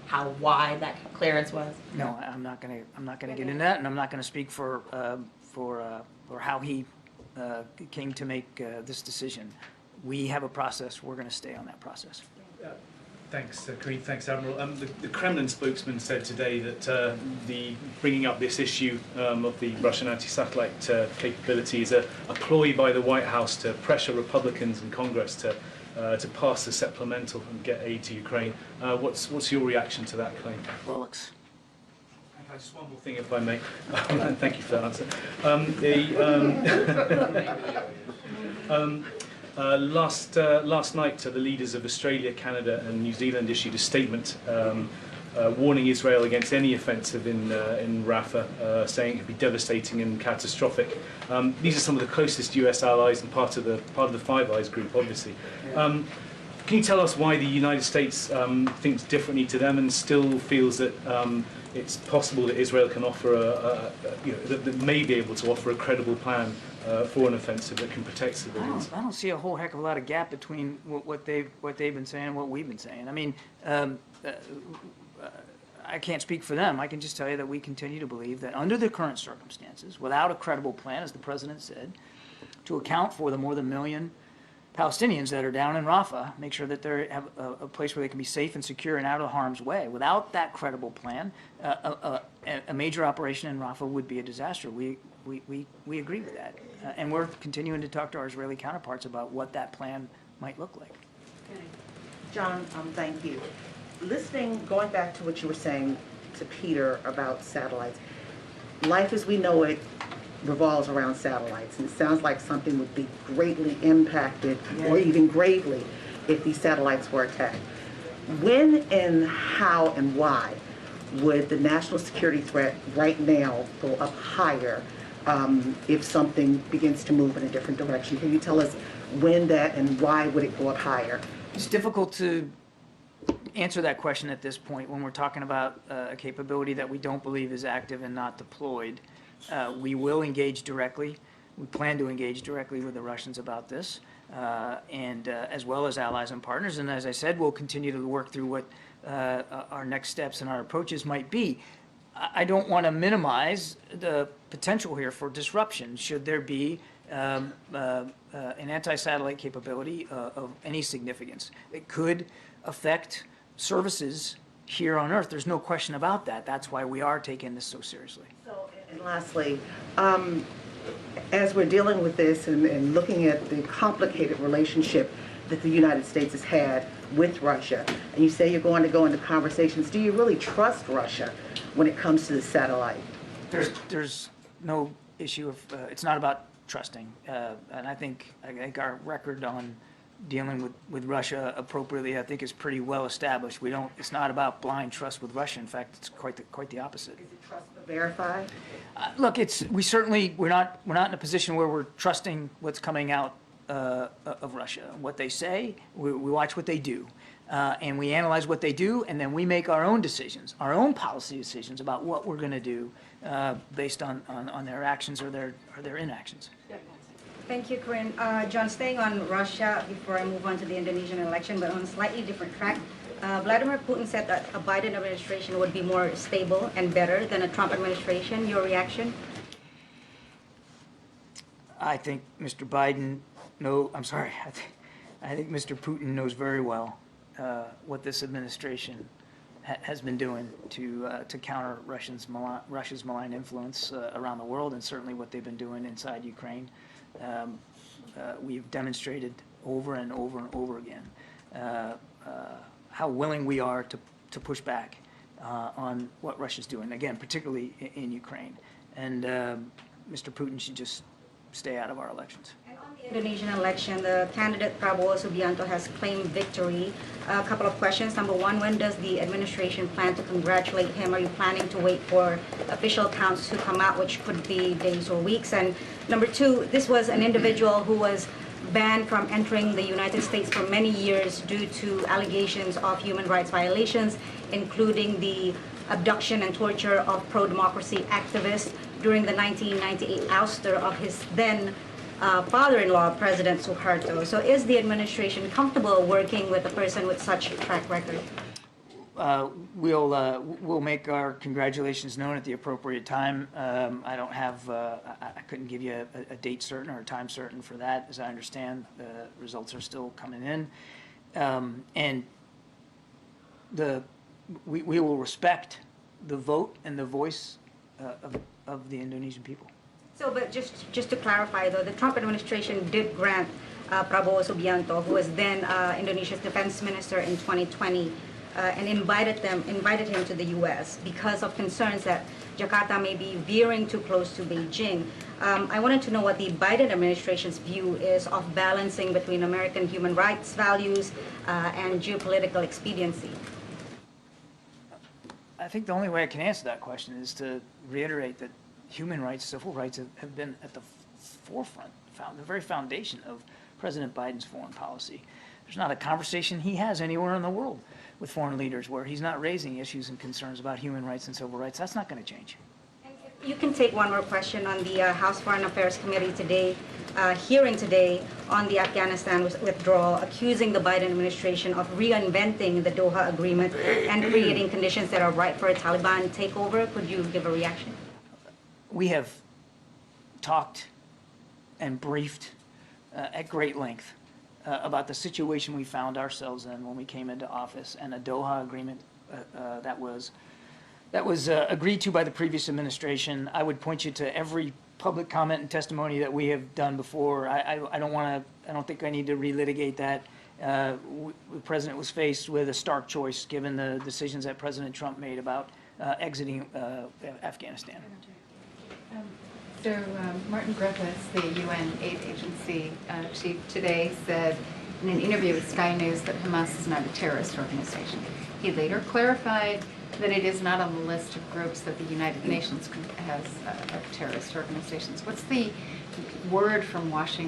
how wide that clearance was? No, I'm not going to get into that, and I'm not going to speak for how he came to make this decision. We have a process. We're going to stay on that process. Thanks, Karine. Thanks, Admiral. The Kremlin spokesman said today that the bringing up this issue of the Russian anti-satellite capability is a ploy by the White House to pressure Republicans in Congress to pass the supplemental and get aid to Ukraine. What's your reaction to that claim? Bullocks. Just one more thing, if I may. Thank you for that answer. Last night, the leaders of Australia, Canada, and New Zealand issued a statement warning Israel against any offensive in Rafah, saying it could be devastating and catastrophic. These are some of the closest U.S. allies and part of the Five Eyes group, obviously. Can you tell us why the United States thinks differently to them and still feels that it's possible that Israel can offer that may be able to offer a credible plan for an offensive that can protect civilians? I don't see a whole heck of a lot of gap between what they've been saying and what we've been saying. I mean, I can't speak for them. I can just tell you that we continue to believe that under the current circumstances, without a credible plan, as the president said, to account for the more than 1 million Palestinians that are down in Rafah, make sure that they have a place where they can be safe and secure and out of harm's way. Without that credible plan, a major operation in Rafah would be a disaster. We agree with that. And we're continuing to talk to our Israeli counterparts about what that plan might look like. John, thank you. Going back to what you were saying to Peter about satellites, life as we know it revolves around satellites, and it sounds like something would be greatly impacted or even gravely if these satellites were attacked. When and how and why would the national security threat right now go up higher if something begins to move in a different direction? Can you tell us when that and why would it go up higher? It's difficult to answer that question at this point when we're talking about a capability that we don't believe is active and not deployed. We will engage directly. We plan to engage directly with the Russians about this, and as well as allies and partners. And as I said, we'll continue to work through what our next steps and our approaches might be. I don't want to minimize the potential here for disruption should there be an anti-satellite capability of any significance. It could affect services here on Earth. There's no question about that. That's why we are taking this so seriously. And lastly, as we're dealing with this and looking at the complicated relationship that the United States has had with Russia, and you say you're going to go into conversations, do you really trust Russia when it comes to the satellite? There's no issue of, it's not about trusting. And I think our record on dealing with Russia appropriately, I think, is pretty well established. It's not about blind trust with Russia. In fact, it's quite the opposite. Is it trust but verify? Look, we're not in a position where we're trusting what's coming out of Russia. What they say, we watch what they do. And we analyze what they do, and then we make our own decisions, our own policy decisions about what we're going to do based on their actions or their inactions. Thank you, Karine. John, staying on Russia before I move on to the Indonesian election, but on a slightly different track, Vladimir Putin said that a Biden administration would be more stable and better than a Trump administration. Your reaction? I think Mr. Biden, I think Mr. Putin knows very well what this administration has been doing to counter Russia's malign influence around the world, and certainly what they've been doing inside Ukraine. We've demonstrated over and over and over again how willing we are to push back on what Russia's doing, again, particularly in Ukraine. And Mr. Putin should just stay out of our elections. And on the Indonesian election, the candidate Prabowo Subianto has claimed victory. A couple of questions. Number one, when does the administration plan to congratulate him? Are you planning to wait for official counts to come out, which could be days or weeks? And number two, this was an individual who was banned from entering the United States for many years due to allegations of human rights violations, including the abduction and torture of pro-democracy activists during the 1998 ouster of his then father-in-law, President Suharto. So is the administration comfortable working with a person with such a track record? We'll make our congratulations known at the appropriate time. I don't have, I couldn't give you a date certain or a time certain for that. As I understand, the results are still coming in. And we will respect the vote and the voice of the Indonesian people. So, but just to clarify though, the Trump administration did grant Prabowo Subianto, who was then Indonesia's defense minister in 2020, and invited him to the U.S. because of concerns that Jakarta may be veering too close to Beijing. I wanted to know what the Biden administration's view is of balancing between American human rights values and geopolitical expediency. I think the only way I can answer that question is to reiterate that human rights, civil rights have been at the forefront, the very foundation of President Biden's foreign policy. There's not a conversation he has anywhere in the world with foreign leaders where he's not raising issues and concerns about human rights and civil rights. That's not going to change. You can take one more question on the House Foreign Affairs Committee today, hearing today on the Afghanistan withdrawal, accusing the Biden administration of reinventing the Doha Agreement and creating conditions that are ripe for a Taliban takeover. Could you give a reaction? We have talked and briefed at great length about the situation we found ourselves in when we came into office, and a Doha agreement that was agreed to by the previous administration. I would point you to every public comment and testimony that we have done before. I don't think I need to relitigate that. The president was faced with a stark choice given the decisions that President Trump made about exiting Afghanistan. So Martin Griffiths, the UN aid agency chief, today said in an interview with Sky News that Hamas is not a terrorist organization. He later clarified that it is not on the list of groups that the United Nations has of terrorist organizations. What's the word from Washington